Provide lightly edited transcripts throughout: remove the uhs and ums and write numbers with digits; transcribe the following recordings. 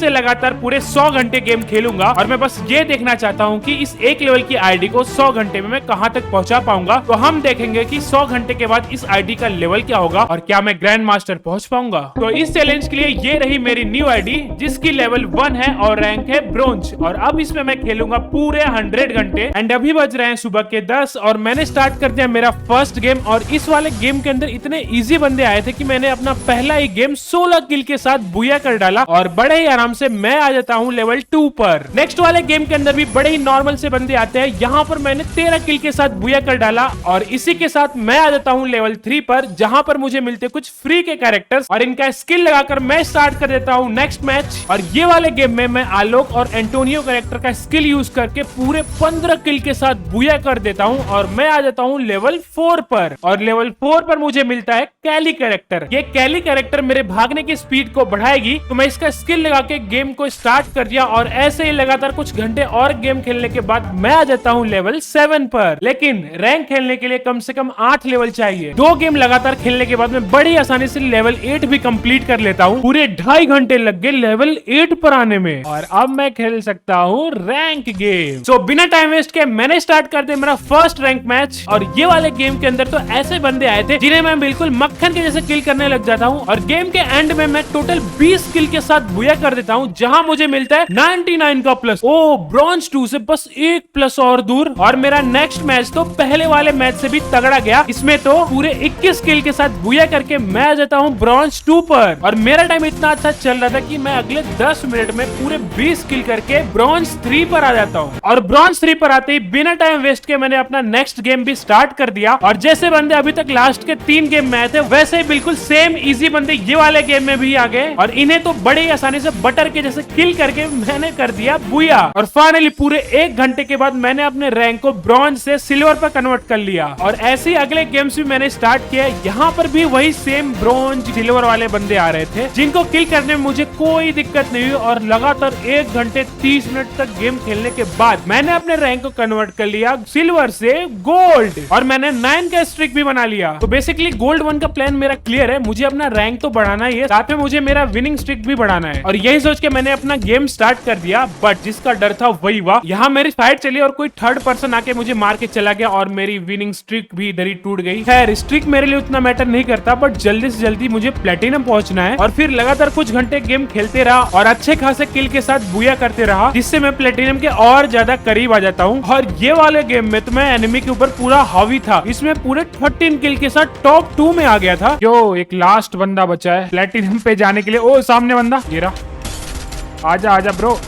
से लगातार पूरे 100 घंटे गेम खेलूंगा और मैं बस ये देखना चाहता हूँ कि इस एक लेवल की आईडी को 100 घंटे में मैं कहाँ तक पहुँचा पाऊंगा। तो हम देखेंगे कि 100 घंटे के बाद इस आईडी का लेवल क्या होगा और क्या मैं ग्रैंड मास्टर पहुँच पाऊंगा। तो इस चैलेंज के लिए ये रही मेरी न्यू आईडी जिसकी लेवल 1 है और रैंक है ब्रोंज। और अब इसमें मैं खेलूंगा पूरे 100 घंटे। एंड अभी बज रहे हैं सुबह के 10 और मैंने स्टार्ट कर दिया मेरा फर्स्ट गेम। और इस वाले गेम के अंदर इतने इजी बंदे आए थे कि मैंने अपना पहला ही गेम 16 किल के साथ बुया कर डाला और बड़े ही आराम से मैं आ जाता हूँ लेवल 2 पर। नेक्स्ट वाले गेम के अंदर भी बड़े ही नॉर्मल से बंदे आते हैं। यहाँ पर मैंने 13 किल के साथ बुया कर डाला और इसी के साथ मैं आ जाता हूँ लेवल 3 पर, जहां पर मुझे मिलते कुछ फ्री के कैरेक्टर्स और इनका स्किल लगाकर मैं स्टार्ट कर देता हूँ नेक्स्ट मैच। और ये वाले गेम में मैं आलोक और एंटोनियो कैरेक्टर का स्किल यूज करके पूरे 15 किल के साथ बुया कर देता हूँ और मैं आ जाता हूँ लेवल 4 पर। और लेवल 4 पर मुझे मिलता है कैली कैरेक्टर। ये कैली कैरेक्टर मेरे भागने की स्पीड को बढ़ाएगी, तो मैं इसका स्किल लगा के गेम को स्टार्ट कर दिया और ऐसे ही लगातार कुछ घंटे और गेम खेलने के बाद मैं आ जाता हूँ लेवल 7 पर। लेकिन रैंक खेलने के लिए कम से कम 8 लेवल चाहिए। 2 गेम लगातार खेलने के बाद मैं बड़ी आसानी से लेवल 8 भी कंप्लीट कर लेता हूँ। पूरे 2.5 घंटे लग गए लेवल 8 पर आने में और अब मैं खेल सकता हूँ रैंक गेम। सो बिना टाइम वेस्ट के मैंने स्टार्ट कर दिया मेरा फर्स्ट रैंक मैच। और ये वाले गेम के अंदर तो ऐसे बंदे आए थे जिन्हें मैं बिल्कुल मक्खन के जैसे किल करने लग जाता हूँ और गेम के एंड में मैं टोटल 20 किल के साथ बुया कर देता हूँ, जहां मुझे मिलता है 99 का प्लस। ओ ब्रॉन्ज 2 से बस 1 प्लस और दूर। और मेरा नेक्स्ट मैच तो पहले वाले मैच से भी तगड़ा गया। इसमें तो पूरे 21 किल के साथ बुया करके मैं आ जाता हूँ ब्रॉन्ज 2 पर। और मेरा टाइम इतना अच्छा चल रहा था कि मैं अगले 10 मिनट में पूरे 20 किल करके ब्रॉन्ज 3 पर आ जाता हूँ। और ब्रॉन्ज 3 पर आते ही बिना टाइम वेस्ट के मैंने अपना नेक्स्ट गेम भी स्टार्ट कर दिया। और जैसे बंदे अभी तक लास्ट के 3 गेम में आए थे वैसे ही बिल्कुल सेम इजी बंदे ये वाले गेम में भी आ गए और इन्हें तो बड़े ही आसानी से बटर के जैसे किल करके मैंने कर दिया बुया। और फाइनली पूरे 1 घंटे के बाद मैंने अपने रैंक को ब्रॉन्ज से सिल्वर पर कन्वर्ट कर लिया। और ऐसे ही अगले गेम्स भी मैंने स्टार्ट किया। यहाँ पर भी वही सेम ब्रॉन्ज सिल्वर वाले बंदे आ रहे थे जिनको किल करने में मुझे कोई दिक्कत नहीं हुई। और लगातार 1 घंटे 30 मिनट तक गेम खेलने के बाद मैंने अपने रैंक को कन्वर्ट कर लिया सिल्वर से गोल्ड और मैंने 9 का स्ट्रिक भी बना लिया। तो बेसिकली गोल्ड 1 का प्लान मेरा क्लियर है। मुझे अपना रैंक तो बढ़ाना ही है, साथ में मुझे मेरा विनिंग स्ट्रिक भी बढ़ाना है। और यही सोच के मैंने अपना गेम स्टार्ट कर दिया। बट जिसका डर था वही हुआ। यहाँ मेरी फाइट चली और कोई थर्ड पर्सन आके मुझे मार के चला गया और मेरी विनिंग स्ट्रिक भी इधर ही टूट गई। खैर स्ट्रिक मेरे लिए उतना मैटर नहीं करता, बट जल्दी से जल्दी मुझे प्लेटिनम पहुंचना है। और फिर लगातार कुछ घंटे गेम खेलते रहा और अच्छे खासे किल के साथ बुया करते रहा, जिससे मैं प्लेटिनम के और ज्यादा करीब आ जाता हूँ। और ये वाले गेम में तो मैं एनिमी के ऊपर पूरा हावी था। इसमें पूरे 13 किल के साथ टॉप 2 में आ गया था। जो एक लास्ट बंदा बचा है प्लेटिनम पे जाने के लिए। ओ सामने बंदा, ये रहा। आजा आजा ब्रो।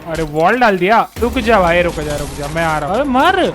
अरे वॉल डाल दिया। रुक जा भाई, रुक जा, मैं आ रहा हूँ। मर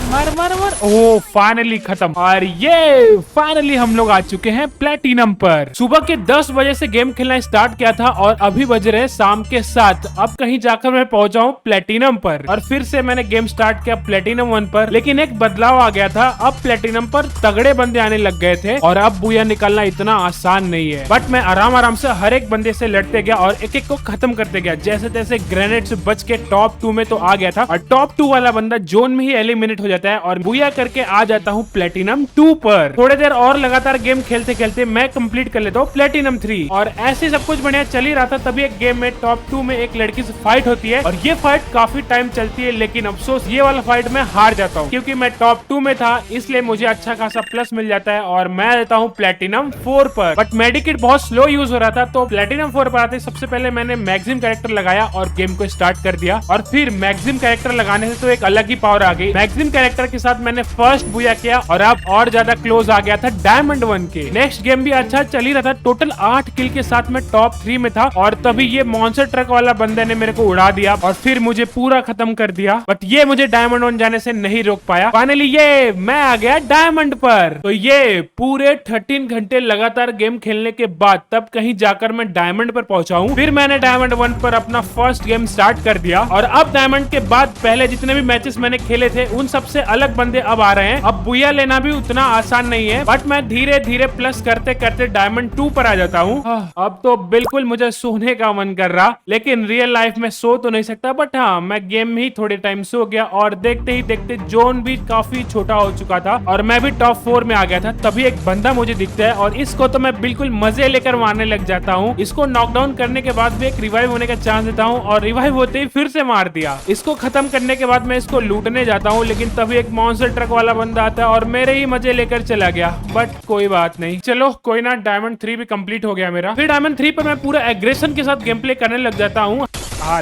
मर मर मर। ओह फाइनली खत्म। और ये फाइनली हम लोग आ चुके हैं प्लेटिनम पर। सुबह के 10 बजे से गेम खेलना स्टार्ट किया था और अभी बज रहे शाम के 7। अब कहीं जाकर मैं पहुंचा हूँ प्लेटिनम पर और फिर से मैंने गेम स्टार्ट किया प्लेटिनम 1 पर। लेकिन एक बदलाव आ गया था। अब प्लेटिनम पर तगड़े बंदे आने लग गए थे और अब बुया निकालना इतना आसान नहीं है। बट मैं आराम आराम से हर एक बंदे से लड़ते गया और एक एक को खत्म करते गया। जैसे तैसे ग्रेनेड से बच के टॉप 2 में तो आ गया था। और टॉप 2 वाला बंदा जोन में ही एलिमिनेट हो जाता है और बुया करके आ जाता हूँ प्लेटिनम 2 पर। थोड़ी देर और लगातार गेम खेलते खेलते मैं कंप्लीट कर लेता हूँ प्लेटिनम 3। और ऐसे सब कुछ बढ़िया चल ही रहा था। तभी एक गेम में टॉप 2 में एक लड़की से फाइट होती है और ये फाइट काफी टाइम चलती है। लेकिन अफसोस ये वाला फाइट में हार जाता हूँ क्योंकि मैं टॉप 2 में था, इसलिए मुझे अच्छा खासा प्लस मिल जाता है और मैं रहता हूँ प्लेटिनम 4 पर। बट मेडिकेट बहुत स्लो यूज हो रहा था, तो प्लेटिनम 4 पर आते सबसे पहले मैंने मैक्सिम कैरेक्टर लगाया और गेम को स्टार्ट कर दिया। और फिर मैक्सिम कैरेक्टर लगाने से तो एक अलग ही पावर आ गई। मैक्सिम कैरेक्टर के साथ मैंने फर्स्ट बुया किया और अब और ज्यादा क्लोज आ गया था डायमंड 1 के। नेक्स्ट गेम भी अच्छा चल ही रहा था। टोटल 8 किल के साथ मैं टॉप 3 में था और तभी ये मॉन्स्टर ट्रक वाला बंदे ने मेरे को उड़ा दिया और फिर मुझे पूरा खत्म कर दिया। बट ये मुझे डायमंड 1 जाने से नहीं रोक पाया। फाइनली ये मैं आ गया डायमंड पर। तो ये पूरे 13 घंटे लगातार गेम खेलने के बाद तब कहीं जाकर मैं डायमंड पर पहुंचा हूँ। फिर मैंने डायमंड 1 पर अपना फर्स्ट गेम स्टार्ट कर दिया और अब डायमंड के बाद पहले जितने भी मैचेस मैंने खेले थे उन सबसे से अलग बंदे अब आ रहे हैं। अब बुया लेना भी उतना आसान नहीं है, बट मैं धीरे धीरे प्लस करते करते डायमंड 2 पर आ जाता हूँ। अब तो बिल्कुल मुझे सोने का मन कर रहा, लेकिन रियल लाइफ में सो तो नहीं सकता। बट हाँ, मैं गेम में ही थोड़े टाइम सो गया और देखते ही देखते जोन भी काफी छोटा हो चुका था और मैं भी टॉप 4 में आ गया था। तभी एक बंदा मुझे दिखता है और इसको तो मैं बिल्कुल मजे लेकर मारने लग जाता हूँ। इसको नॉकडाउन करने के बाद भी एक रिवाइव होने का चांस देता हूँ और रिवाइव होते ही फिर से मार दिया। इसको खत्म करने के बाद मैं इसको लूटने जाता हूँ, लेकिन तभी एक मॉन्स्टर ट्रक वाला बंदा आता है और मेरे ही मजे लेकर चला गया। बट कोई बात नहीं, चलो कोई ना, डायमंड 3 भी कंप्लीट हो गया मेरा। फिर डायमंड 3 पर मैं पूरा एग्रेशन के साथ गेम प्ले करने लग जाता हूँ।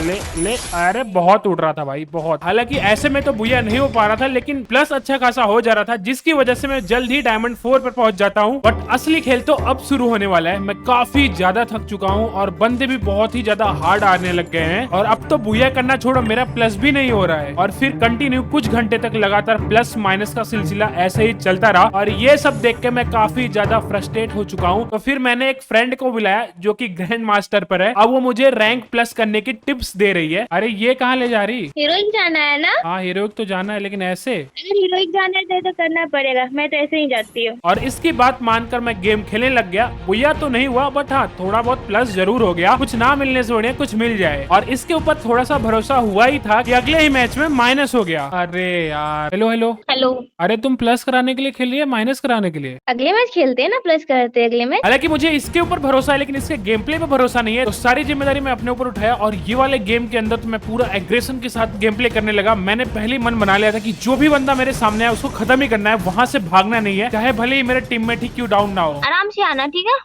ले अरे बहुत उड़ रहा था भाई, बहुत। हालांकि ऐसे में तो बुया नहीं हो पा रहा था, लेकिन प्लस अच्छा खासा हो जा रहा था, जिसकी वजह से मैं जल्द ही डायमंड 4 पर पहुंच जाता हूं। बट असली खेल तो अब शुरू होने वाला है। मैं काफी ज्यादा थक चुका हूं और बंदे भी बहुत ही ज्यादा हार्ड आने लग गए हैं और अब तो बुया करना छोड़ो, मेरा प्लस भी नहीं हो रहा है। और फिर कंटिन्यू कुछ घंटे तक लगातार प्लस माइनस का सिलसिला ऐसे ही चलता रहा और ये सब देख के मैं काफी ज्यादा फ्रस्ट्रेट हो चुका हूँ। तो फिर मैंने एक फ्रेंड को बुलाया जो की ग्रैंड मास्टर पर है। अब वो मुझे रैंक प्लस करने की टिप्स दे रही है। अरे ये कहाँ ले जा रही? हीरोइक जाना है ना? हाँ हीरोइक तो जाना है, लेकिन ऐसे अगर हीरोइक जाना है तो करना पड़ेगा, मैं तो ऐसे ही जाती हूँ। और इसकी बात मानकर मैं गेम खेलने लग गया। बुया तो नहीं हुआ, बट हाँ थोड़ा बहुत प्लस जरूर हो गया। कुछ ना मिलने से बढ़िया कुछ मिल जाए। और इसके ऊपर थोड़ा सा भरोसा हुआ ही था कि अगले ही मैच में माइनस हो गया। अरे यार, हेलो हेलो हेलो। अरे तुम प्लस कराने के लिए खेल रही है माइनस कराने के लिए? अगले मैच खेलते हैं ना, प्लस करते हैं अगले मैच। हालांकि मुझे इसके ऊपर भरोसा है, लेकिन इसके गेम प्ले पे भरोसा नहीं है। तो सारी जिम्मेदारी मैं अपने ऊपर उठाया और ये वाले गेम के अंदर तो मैं पूरा एग्रेशन के साथ गेम प्ले करने लगा। मैंने पहले ही मन बना लिया था कि जो भी बंदा मेरे सामने है उसको खत्म ही करना है, वहां से भागना नहीं है, चाहे भले ही मेरे टीममेट ही क्यों डाउन ना हो। आराम से आना, ठीक है?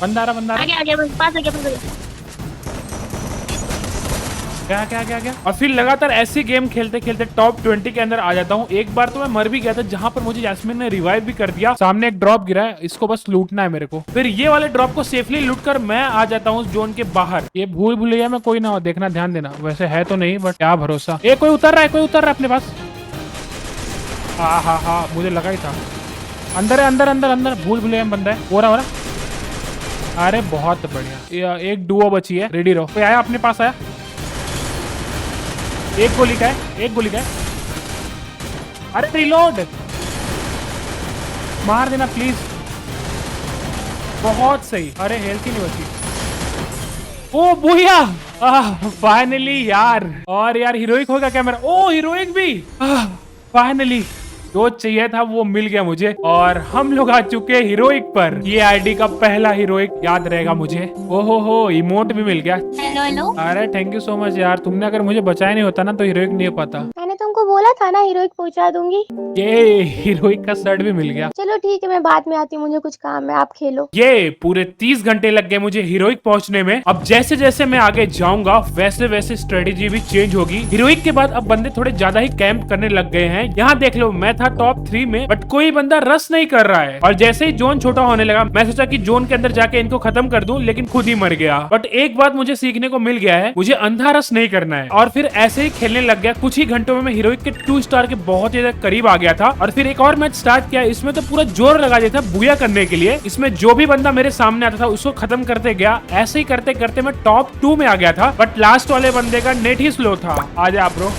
बंदा आ रहा आगे आगे पास आगे पास आगे। क्या क्या क्या क्या। और फिर लगातार ऐसी गेम खेलते खेलते टॉप 20 के अंदर आ जाता हूँ। एक बार तो मैं मर भी गया था, जहाँ पर मुझे जैस्मिन ने रिवाइव भी कर दिया। सामने एक ड्रॉप गिरा है, इसको बस लूटना है मेरे को। फिर ये वाले ड्रॉप को सेफली लूट कर मैं आ जाता हूँ जोन के बाहर। ये भूल भुलैया में कोई ना हो, देखना ध्यान देना। वैसे है तो नहीं, बट क्या भरोसा। ये कोई उतर रहा है, कोई उतर रहा है अपने पास। हाँ मुझे लगा ही था। अंदर है, अंदर अंदर अंदर। भूल भुलैया में बंदा है। हो रहा अरे बहुत बढ़िया। एक डुओ बची है, रेडी रहो। कोई आया अपने पास आया। एक गोली का है, एक गोली का है। अरे रिलोड मार देना प्लीज। बहुत सही। अरे हेल्थ ही नहीं बची। ओ बुया, फाइनली यार। और यार हीरोइक होगा क्या मेरा? ओ हीरोइक भी फाइनली। जो चाहिए था वो मिल गया मुझे और हम लोग आ चुके हैं हीरोइक पर। ये आईडी का पहला हीरोइक याद रहेगा मुझे। ओहो हो, इमोट भी मिल गया। Hello hello. अरे थैंक यू सो मच यार, तुमने अगर मुझे बचाया नहीं होता ना तो हीरोइक नहीं हो पाता। मैंने तुमको बोला था ना हीरोइक पहुंचा दूंगी। ये हीरोइक का शर्ट भी मिल गया। चलो ठीक है, मैं बाद में आती हूँ, मुझे कुछ काम है, आप खेलो। ये पूरे 30 घंटे लग गए मुझे हीरोइक पहुंचने में। अब जैसे जैसे मैं आगे जाऊंगा वैसे वैसे स्ट्रेटेजी भी चेंज होगी। हीरोइक के बाद अब बंदे थोड़े ज्यादा ही कैंप करने लग गए हैं। यहाँ देख लो, मैं था टॉप 3 में, बट कोई बंदा रश नहीं कर रहा है। और जैसे ही जोन छोटा होने लगा मैं सोचा कि जोन के अंदर जाके इनको खत्म कर दूं, लेकिन खुद ही मर गया। बट एक बात मुझे सीखने को मिल गया है, मुझे अंधा रश नहीं करना है। और फिर ऐसे ही खेलने लग गया। कुछ ही घंटों में मैं हीरोइक के 2 स्टार के बहुत ही ज्यादा करीब आ गया था। और फिर एक और मैच स्टार्ट किया। इसमें तो पूरा जोर लगा दिया था बुया करने के लिए। इसमें जो भी बंदा मेरे सामने आता था उसको खत्म करते गया। ऐसे ही करते करते मैं टॉप 2 में आ गया था। बट लास्ट वाले बंदे का नेट ही स्लो था। आजा ब्रो।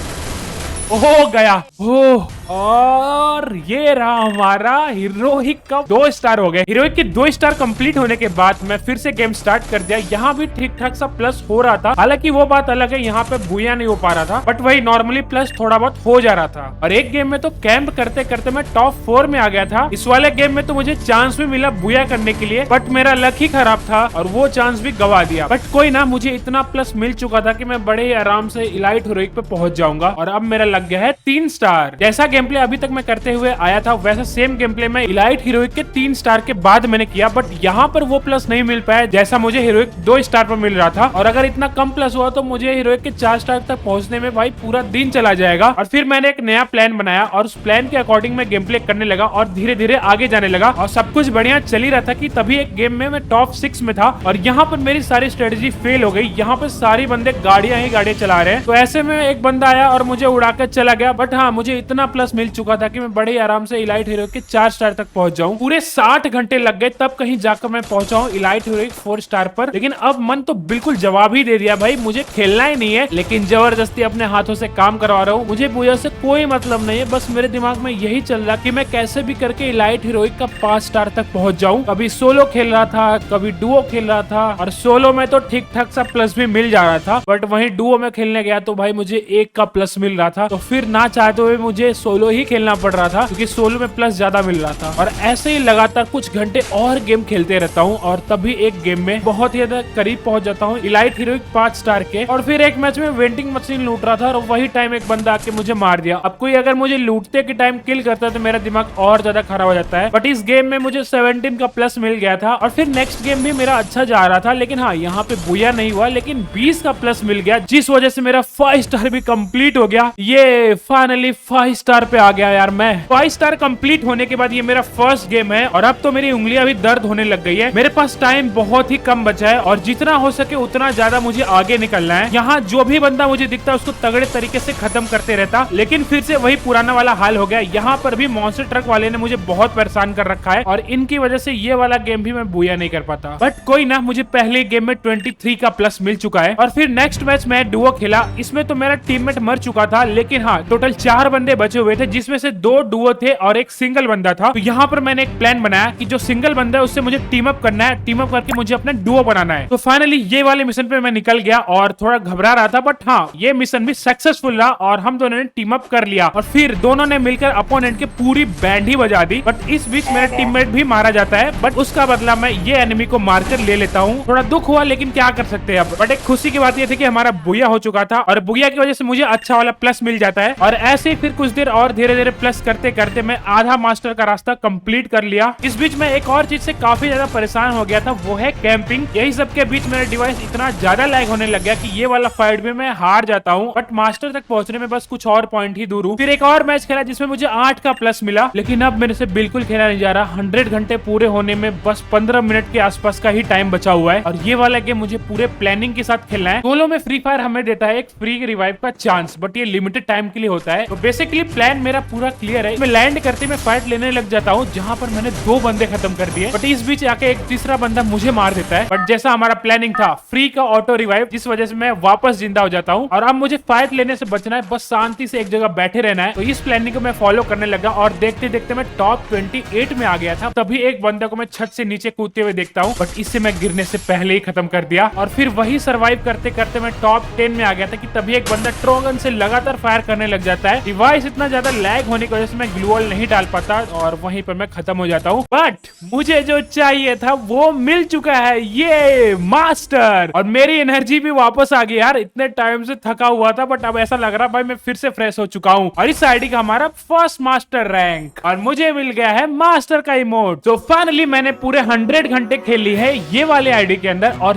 हो गया। ओह, और ये रहा हमारा हीरोइक का 2 स्टार हो गए। हीरोइक के 2 स्टार कंप्लीट होने के बाद मैं फिर से गेम स्टार्ट कर दिया। यहाँ भी ठीक ठाक सा प्लस हो रहा था। हालांकि वो बात अलग है, यहाँ पे बुया नहीं हो पा रहा था, बट वही नॉर्मली प्लस थोड़ा बहुत हो जा रहा था। और एक गेम में तो कैंप करते करते मैं टॉप 4 में आ गया था। इस वाले गेम में तो मुझे चांस भी मिला बुया करने के लिए, बट मेरा लक ही खराब था और वो चांस भी गवा दिया। बट कोई ना, मुझे इतना प्लस मिल चुका था कि मैं बड़े ही आराम से इलाइट हीरोइक पे पहुंच जाऊंगा। और अब मेरा लग गया है 3 स्टार। जैसा गेम प्ले अभी तक मैं करते हुए आया था वैसा सेम गेम प्ले में इलाइट हीरोइक के 3 स्टार के बाद मैंने किया। बट यहाँ पर वो प्लस नहीं मिल पाया जैसा मुझे हीरोइक 2 स्टार पर मिल रहा था। और अगर इतना कम प्लस हुआ तो मुझे हीरोइक के 4 स्टार तक पहुंचने में भाई पूरा दिन चला जाएगा। और फिर मैंने एक नया प्लान बनाया और उस प्लान के अकॉर्डिंग मैं गेम प्ले करने लगा और धीरे धीरे आगे जाने लगा। और सब कुछ बढ़िया चल ही रहा था कि तभी एक गेम में मैं टॉप 6 में था और यहाँ पर मेरी सारी स्ट्रेटेजी फेल हो गई। यहाँ पर सारी बंदे गाड़ियां ही गाड़ियां चला रहे हैं। तो ऐसे में एक बंदा आया और मुझे उड़ाकर चला गया। बट हाँ, मुझे इतना प्लस प्लस मिल चुका था कि मैं बड़े ही आराम से इलाइट हीरो के 4 स्टार तक पहुंच जाऊं। पूरे 60 घंटे लग गए तब कहीं जाकर मैं पहुंचा हूं इलाइट हीरो 4 स्टार पर। लेकिन अब मन तो बिल्कुल जवाब ही दे दिया, भाई मुझे खेलना ही नहीं है, लेकिन जबरदस्ती अपने हाथों से काम करवा रहा हूँ। मुझे पूजा से कोई मतलब नहीं है, बस मेरे दिमाग में यही चल रहा कि मैं कैसे भी करके इलाइट हीरोइक का 5 स्टार तक पहुंच जाऊं। कभी सोलो खेल रहा था, कभी डुओ खेल रहा था, और सोलो में तो ठीक ठाक सा प्लस भी मिल जा रहा था, बट वहीं डुओ में खेलने गया तो भाई मुझे 1 का प्लस मिल रहा था। तो फिर ना चाहते हुए मुझे सोलो ही खेलना पड़ रहा था, क्योंकि सोलो में प्लस ज्यादा मिल रहा था। और ऐसे ही लगातार कुछ घंटे और गेम खेलते रहता हूँ, और तभी एक गेम में बहुत ही ज्यादा करीब पहुंच जाता हूँ इलाइट हीरोइक 5 स्टार के। और फिर एक मैच में वेंटिंग मशीन लूट रहा था, और वही टाइम एक बंदा आके मुझे मार दिया। अब कोई अगर मुझे लूटते के टाइम किल करता तो मेरा दिमाग और ज्यादा खराब हो जाता है, बट इस गेम में मुझे 17 का प्लस मिल गया था। और फिर नेक्स्ट गेम भी मेरा अच्छा जा रहा था, लेकिन हाँ यहाँ पे बुया नहीं हुआ, लेकिन 20 का प्लस मिल गया, जिस वजह से मेरा 5 स्टार भी कंप्लीट हो गया। ये फाइनली 5 स्टार पे आ गया यार मैं। 5 स्टार कंप्लीट होने के बाद ये मेरा फर्स्ट गेम है, और अब तो मेरी उंगलियां भी दर्द होने लग गई है। मेरे पास टाइम बहुत ही कम बचा है, और जितना हो सके उतना ज्यादा मुझे आगे निकलना है। यहाँ जो भी बंदा मुझे दिखता है उसको तगड़े तरीके से खत्म करते रहता, लेकिन फिर से वही पुराना वाला हाल हो गया। यहाँ पर भी मॉन्स्टर ट्रक वाले ने मुझे बहुत परेशान कर रखा है, और इनकी वजह से ये वाला गेम भी मैं बुया नहीं कर पाता। बट कोई ना, मुझे पहले गेम में 23 का प्लस मिल चुका है। और फिर नेक्स्ट मैच मैं डुओ खेला, इसमें तो मेरा टीममेट मर चुका था, लेकिन हाँ टोटल 4 बंदे बचे हुए थे, जिसमें से 2 डुओ थे और एक सिंगल बंदा था। तो यहाँ पर मैंने एक प्लान बनाया कि जो सिंगल बंदा है उससे मुझे टीम अप करना है, टीम अप करके मुझे अपना डुओ बनाना है। तो फाइनली ये वाले मिशन पे मैं निकल गया, और थोड़ा घबरा रहा था, बट हाँ ये मिशन भी सक्सेसफुल रहा, और हम दोनों ने टीम अप कर लिया। और फिर दोनों ने मिलकर अपोनेंट के पूरी बैंड ही बजा दी। बट इस बीच मेरा टीममेट भी मारा जाता है, बट उसका बदला मैं ये एनिमी को मारकर ले लेता हूँ। थोड़ा दुख हुआ, लेकिन क्या कर सकते हैं अब। बट एक खुशी की बात ये थी कि हमारा बुया हो चुका था, और बुया की वजह से मुझे अच्छा वाला प्लस मिल जाता है। और ऐसे ही फिर कुछ देर और धीरे धीरे प्लस करते करते मैं आधा मास्टर का रास्ता कंप्लीट कर लिया। इस बीच में एक और चीज से काफी ज्यादा परेशान हो गया था, वो है कैंपिंग। यही सब के बीच मेरा डिवाइस इतना ज्यादा लैग होने लग गया कि ये वाला फाइट में मैं हार जाता हूँ। बट मास्टर तक पहुंचने में बस कुछ और पॉइंट ही दूर हूँ। फिर एक और मैच खेला जिसमें मुझे 8 का प्लस मिला, लेकिन अब मेरे से बिल्कुल खेला नहीं जा रहा। 100 घंटे पूरे होने में बस 15 मिनट के आसपास का ही टाइम बचा हुआ है, और ये वाला गेम मुझे पूरे प्लानिंग के साथ खेलना है। सोलो में फ्री फायर हमें देता है एक फ्री रिवाइव का चांस, बट ये लिमिटेड टाइम के लिए होता है। तो बेसिकली प्लान मेरा पूरा क्लियर है। मैं लैंड करते में फाइट लेने लग जाता हूँ, जहाँ पर मैंने 2 बंदे खत्म कर दिए, बट इस बीच आके एक तीसरा बंदा मुझे मार देता है। बट जैसा हमारा प्लानिंग था, फ्री का ऑटो रिवाइव, जिस वजह से मैं वापस जिंदा हो जाता हूँ। और अब मुझे फाइट लेने से बचना है, बस शांति से एक जगह बैठे रहना है। तो इस प्लानिंग को मैं फॉलो करने लगा, और देखते देखते मैं टॉप 28 में आ गया था। तभी एक बंदा को मैं छत से नीचे कूदते हुए देखता हूँ, बट इससे मैं गिरने से पहले ही खत्म कर दिया। और फिर वही सर्वाइव करते करते मैं टॉप 10 में आ गया था कि तभी एक बंदा ट्रोगन से लगातार फायर करने लग जाता है। डिवाइस इतना ज्यादा लैग होने की वजह से मैं ग्लूवॉल नहीं डाल पाता, और वहीं पर मैं खत्म हो जाता हूँ। बट मुझे जो चाहिए था वो मिल चुका है, ये मास्टर। और मेरी एनर्जी भी वापस आ गई यार, इतने टाइम से थका हुआ था, बट अब ऐसा लग रहा भाई मैं फिर से फ्रेश हो चुका हूँ। और इस आईडी का हमारा फर्स्ट मास्टर रैंक, और मुझे मिल गया है मास्टर का इमोट। तो फाइनली मैंने पूरे 100 घंटे खेली है ये वाले आईडी के अंदर, और